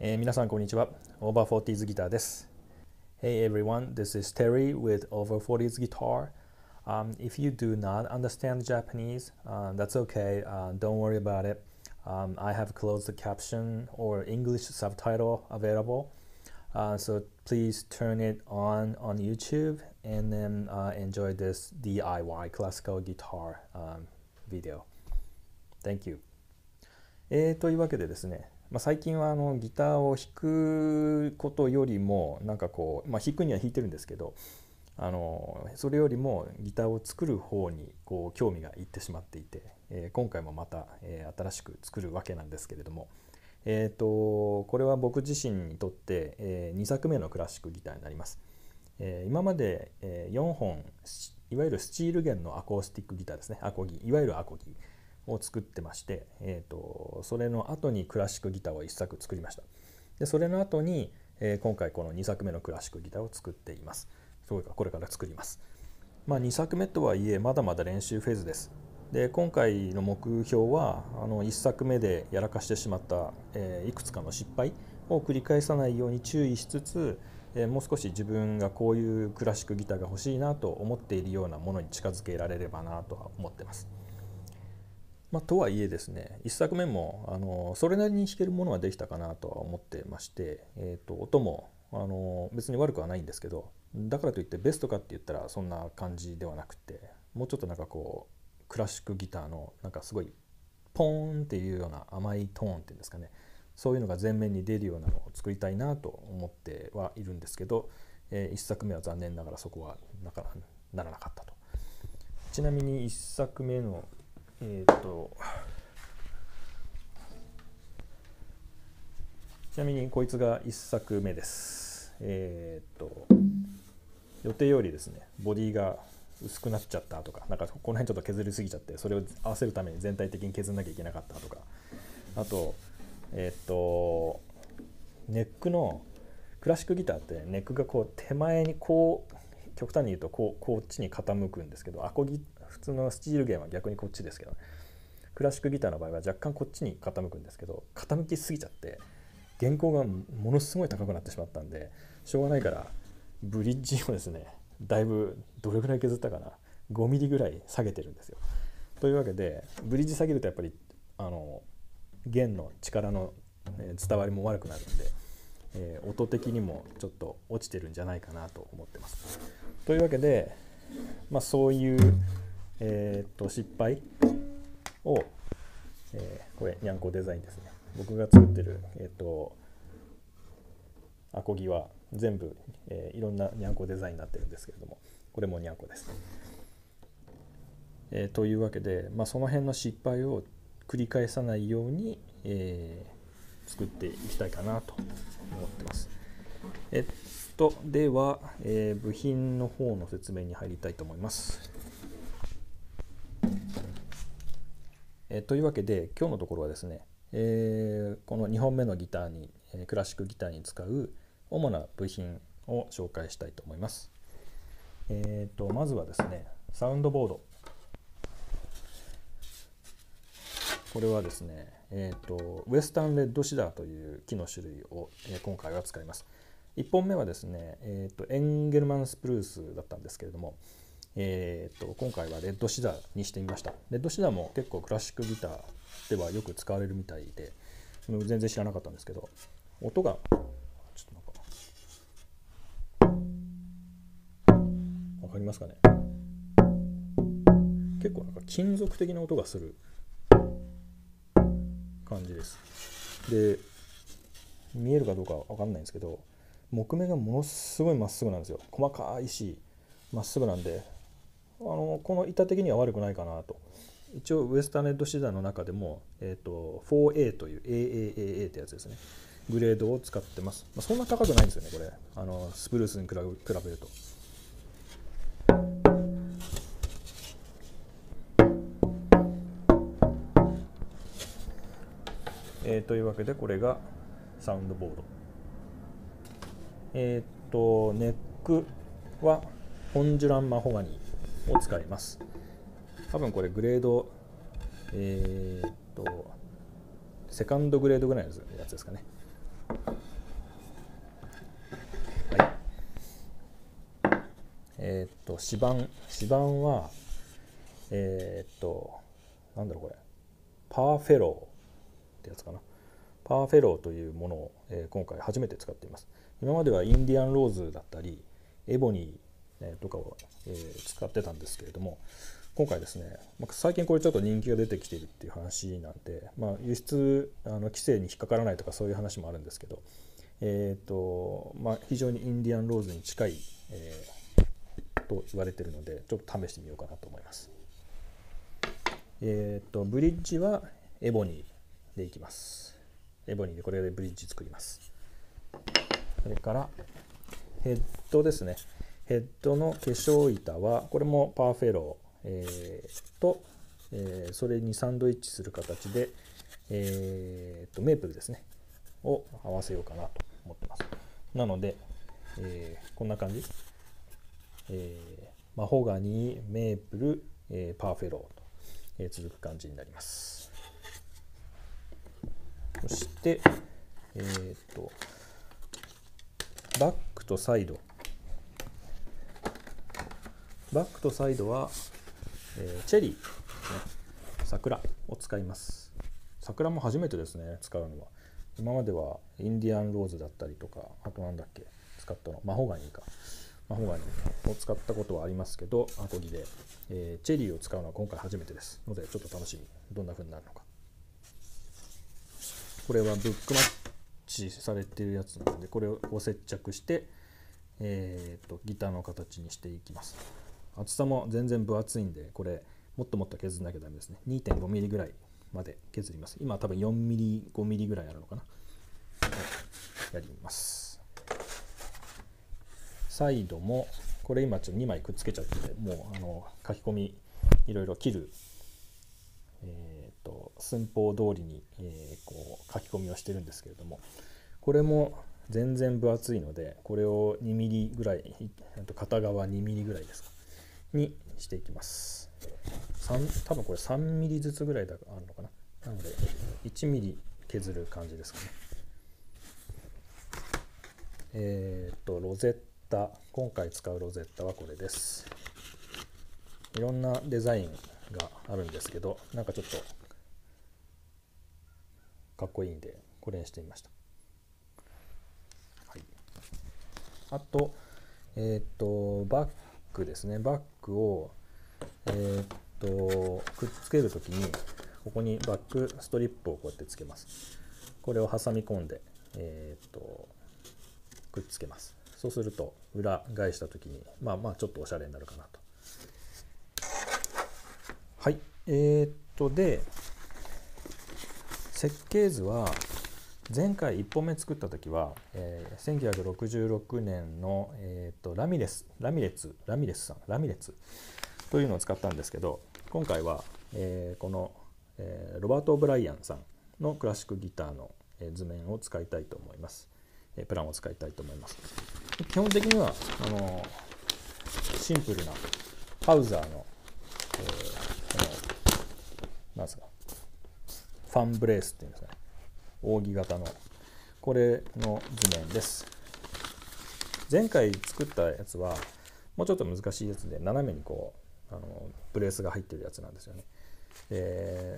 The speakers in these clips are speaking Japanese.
皆さんこんにちは。Over 40s ギターです。Hey everyone, this is Terry with Over 40s Guitar. If you do not understand Japanese, that's okay. Don't worry about it. I have closed caption or English subtitle available. So please turn it on YouTube and then enjoy this DIY classical guitar video. Thank you. というわけでですね、最近はギターを弾くことよりもなんかこう、弾くには弾いてるんですけど、それよりもギターを作る方にこう興味がいってしまっていて、今回もまた、新しく作るわけなんですけれども、これは僕自身にとって、2作目のクラシックギターになります。今まで、4本いわゆるスチール弦のアコースティックギターですね、アコギ、いわゆるアコギを作ってまして、それの後にクラシックギターを1作作りました。でそれの後に、今回この2作目のクラシックギターを作っています。これから作ります。2作目とはいえまだまだ練習フェーズです。で今回の目標は1作目でやらかしてしまった、いくつかの失敗を繰り返さないように注意しつつ、もう少し自分がこういうクラシックギターが欲しいなと思っているようなものに近づけられればなとは思ってます。とはいえですね、1作目もそれなりに弾けるものはできたかなとは思ってまして、音も別に悪くはないんですけど、だからといってベストかって言ったらそんな感じではなくて、もうちょっとなんかこうクラシックギターのなんかすごいポーンっていうような甘いトーンっていうんですかね、そういうのが前面に出るようなのを作りたいなと思ってはいるんですけど、1作目は残念ながらそこはならなかったと。ちなみに1作目のちなみにこいつが1作目です。予定よりですねボディが薄くなっちゃったとか、なんかこの辺ちょっと削りすぎちゃって、それを合わせるために全体的に削んなきゃいけなかったとか、あとネックのクラシックギターってネックがこう手前にこう極端に言うとこっちに傾くんですけど、普通のスチール弦は逆にこっちですけど、クラシックギターの場合は若干こっちに傾くんですけど、傾きすぎちゃって弦高がものすごい高くなってしまったんで、しょうがないからブリッジをですねだいぶどれぐらい削ったかな、5ミリぐらい下げてるんですよ。というわけでブリッジ下げるとやっぱり弦の力の伝わりも悪くなるんで、音的にもちょっと落ちてるんじゃないかなと思ってます。というわけで、そういう、失敗を、これにゃんこデザインですね。僕が作ってる、アコギは全部、いろんなにゃんこデザインになってるんですけれども、これもにゃんこです。というわけで、その辺の失敗を繰り返さないように、作っていきたいかなと思ってます。では、部品の方の説明に入りたいと思います。というわけで今日のところはですね、この2本目のギターにクラシックギターに使う主な部品を紹介したいと思います。まずはですね、サウンドボード。これはですね、ウエスタンレッドシダーという木の種類を、今回は使います。1本目はですね、エンゲルマンスプルースだったんですけれども、今回はレッドシダーにしてみました。レッドシダーも結構クラシックギターではよく使われるみたいで、全然知らなかったんですけど、音がちょっとわかりますかね。結構なんか金属的な音がする感じです。で、見えるかどうかわかんないんですけど、木目がものすごいまっすぐなんですよ。細かいしまっすぐなんで、この板的には悪くないかなと。一応ウエスタンレッドシダーの中でも、4A という AAAA ってやつですね、グレードを使ってます。そんな高くないんですよね、これスプルースに比べると。というわけでこれがサウンドボード。ネックはホンジュランマホガニーを使います。多分これグレードセカンドグレードぐらいのやつですかね。指板はなんだろうこれ、パーフェローってやつかな。パーフェローというものを、今回初めて使っています。今まではインディアンローズだったりエボニー、とかを、使ってたんですけれども、今回ですね、最近これちょっと人気が出てきているっていう話なんで、輸出規制に引っかからないとかそういう話もあるんですけど、非常にインディアンローズに近い、と言われているので、ちょっと試してみようかなと思います。ブリッジはエボニーでいきます。エボニーでこれでブリッジ作ります。それからヘッドですね。ヘッドの化粧板はこれもパーフェロー、それにサンドイッチする形で、メープルですねを合わせようかなと思ってます。なので、こんな感じ、マホガニー、メープル、パーフェローと、続く感じになります。そして、バックとサイドは、チェリー、ね、桜を使います。桜も初めてですね、使うのは。今まではインディアンローズだったりとか、あとなんだっけ使ったの、マホガニーを使ったことはありますけど、アコギで、チェリーを使うのは今回初めてですので、ちょっと楽しみ、どんな風になるのか。これはブックマッチされているやつなので、これを接着して、ギターの形にしていきます。厚さも全然分厚いんで、これもっともっと削らなきゃダメですね。 2.5 ミリぐらいまで削ります。今多分4ミリ5ミリぐらいあるのかな。やります。サイドもこれ今ちょっと2枚くっつけちゃってて、もう書き込みいろいろ切る、寸法通りに、こう書き込みをしてるんですけれども、これも全然分厚いので、これを2ミリぐらい、片側2ミリぐらいですかにしていきます。多分これ3ミリずつぐらいあるのかな。なので1ミリ削る感じですかね。ロゼッタ、今回使うロゼッタはこれです。いろんなデザインがあるんですけど、なんかちょっとかっこいいんでこれにしてみました。はい、あと、バッグですね。バッグを、くっつけるときにここにバックストリップをこうやってつけます。これを挟み込んで、くっつけます。そうすると裏返したときにちょっとおしゃれになるかなと。はい、で設計図は前回1本目作った時は、1966年の、ラミレツというのを使ったんですけど、今回は、この、ロバート・オブライアンさんのクラシックギターの、図面を使いたいと思います。プランを使いたいと思います。基本的にはシンプルなハウザーの、なんですか、ファンブレースっていうんですかね、扇形のこれの図面です。前回作ったやつはもうちょっと難しいやつで、斜めにこうブレースが入ってるやつなんですよね。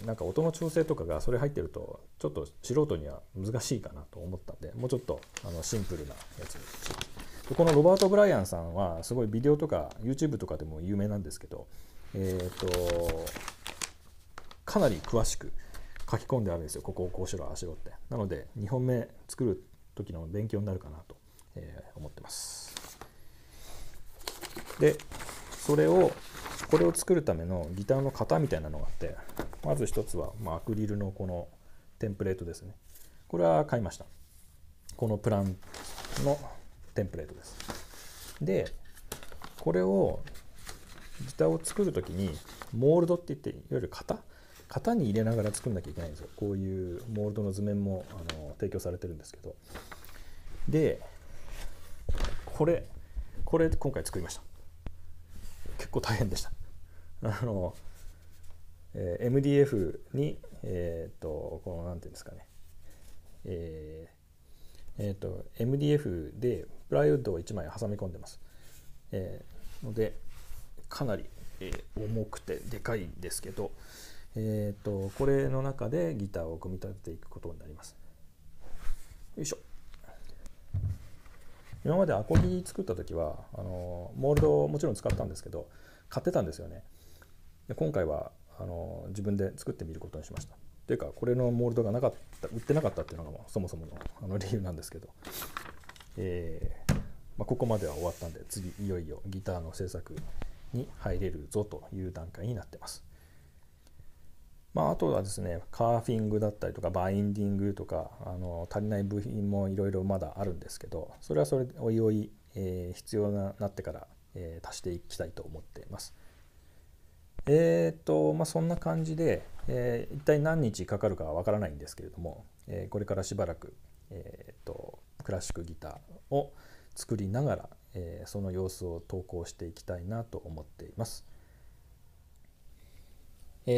なんか音の調整とかがそれ入ってるとちょっと素人には難しいかなと思ったんで、もうちょっとシンプルなやつにします。でこのロバート・ブライアンさんはすごいビデオとか YouTube とかでも有名なんですけど、かなり詳しく書き込んであるんですよ。ここをこうしろああしろって。なので2本目作る時の勉強になるかなと、思ってます。でこれを作るためのギターの型みたいなのがあって、まず一つは、アクリルのこのテンプレートですね。これは買いました。このプランのテンプレートです。でこれをギターを作るときにモールドっていって、いわゆる型に入れながら作んなきゃいけないんですよ。こういうモールドの図面も提供されてるんですけど、でこれ今回作りました。結構大変でした。MDF にこのなんていうんですかね、MDF でプライウッドを1枚挟み込んでます。のでかなり、重くてでかいんですけど、これの中でギターを組み立てていくことになります。よいしょ。今までアコギ作った時はモールドをもちろん使ったんですけど買ってたんですよね。で今回は自分で作ってみることにしました。というかこれのモールドがなかった売ってなかったっていうのがそもそもの理由なんですけど、ここまでは終わったんで次いよいよギターの制作に入れるぞという段階になってます。あとはですねカーフィングだったりとかバインディングとか足りない部品もいろいろまだあるんですけど、それはそれでおいおい、必要になってから、足していきたいと思っています。そんな感じで、一体何日かかるかはわからないんですけれども、これからしばらく、クラシックギターを作りながら、その様子を投稿していきたいなと思っています。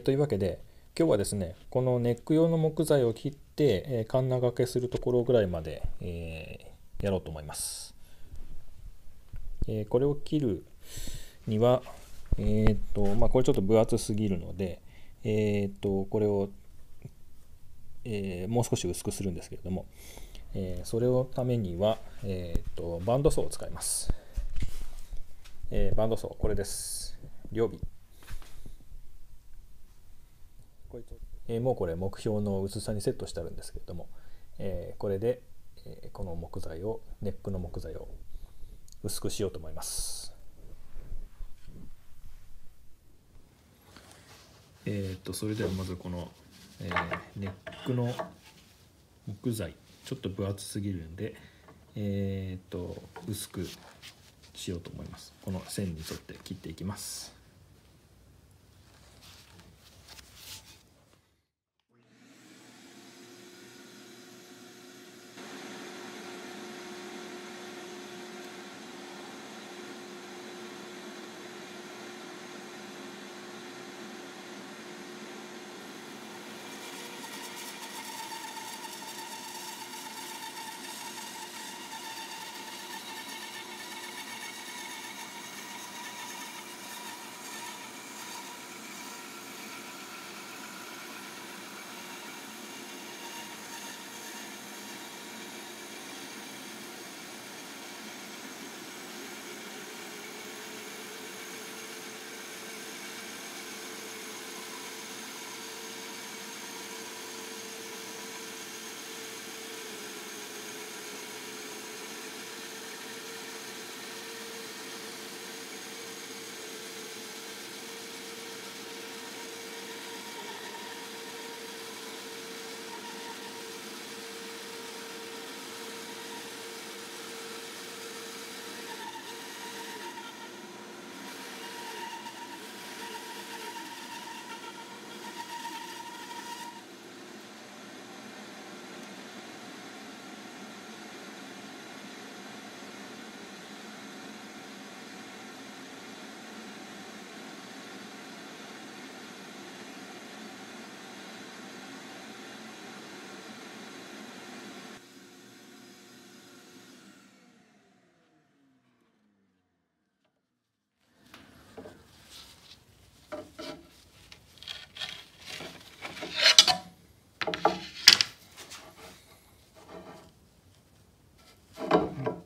というわけで今日はですねこのネック用の木材を切って、カンナ掛けするところぐらいまで、やろうと思います。これを切るにはこれちょっと分厚すぎるので、これを、もう少し薄くするんですけれども、それのためには、バンドソーを使います。バンドソーこれです。両尾。もうこれ目標の薄さにセットしてあるんですけれども、これで、この木材をネックの木材を薄くしようと思います。それではまずこの、ネックの木材ちょっと分厚すぎるんで、薄くしようと思います。この線に沿って切っていきます。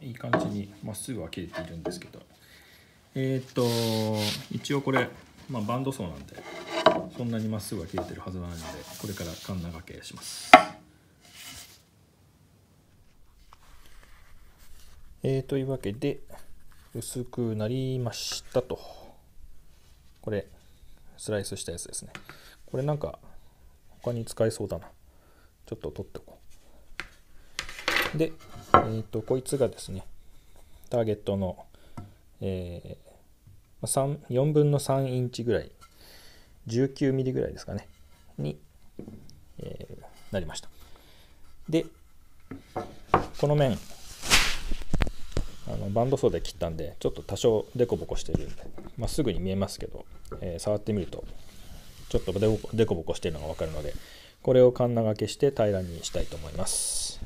いい感じにまっすぐは切れているんですけど、一応これ、バンドソーなんでそんなにまっすぐは切れてるはずはないので、これからカンナ掛けします。というわけで薄くなりましたと。これスライスしたやつですね。これなんか他に使えそうだな。ちょっと取っておこう。で、こいつがですねターゲットの、4分の3インチぐらい、19ミリぐらいですかねに、なりました。でこの面バンドソーで切ったんでちょっと多少デコボコしているんで、すぐに見えますけど、触ってみるとちょっとデコボコしているのが分かるので、これをカンナ掛けして平らにしたいと思います。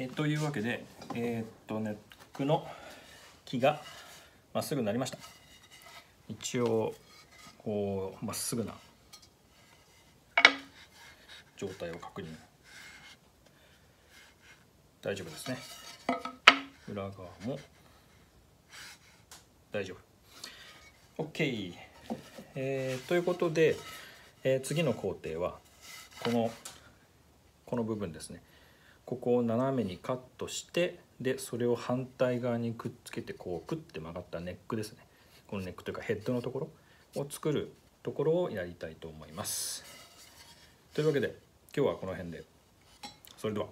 というわけで、ネックの木がまっすぐになりました。一応こうまっすぐな状態を確認。大丈夫ですね。裏側も大丈夫。OK。ということで、次の工程はこの部分ですね。ここを斜めにカットして、でそれを反対側にくっつけてこうクッて曲がったネックですね。このネックというかヘッドのところを作るところをやりたいと思います。というわけで今日はこの辺で。それでは。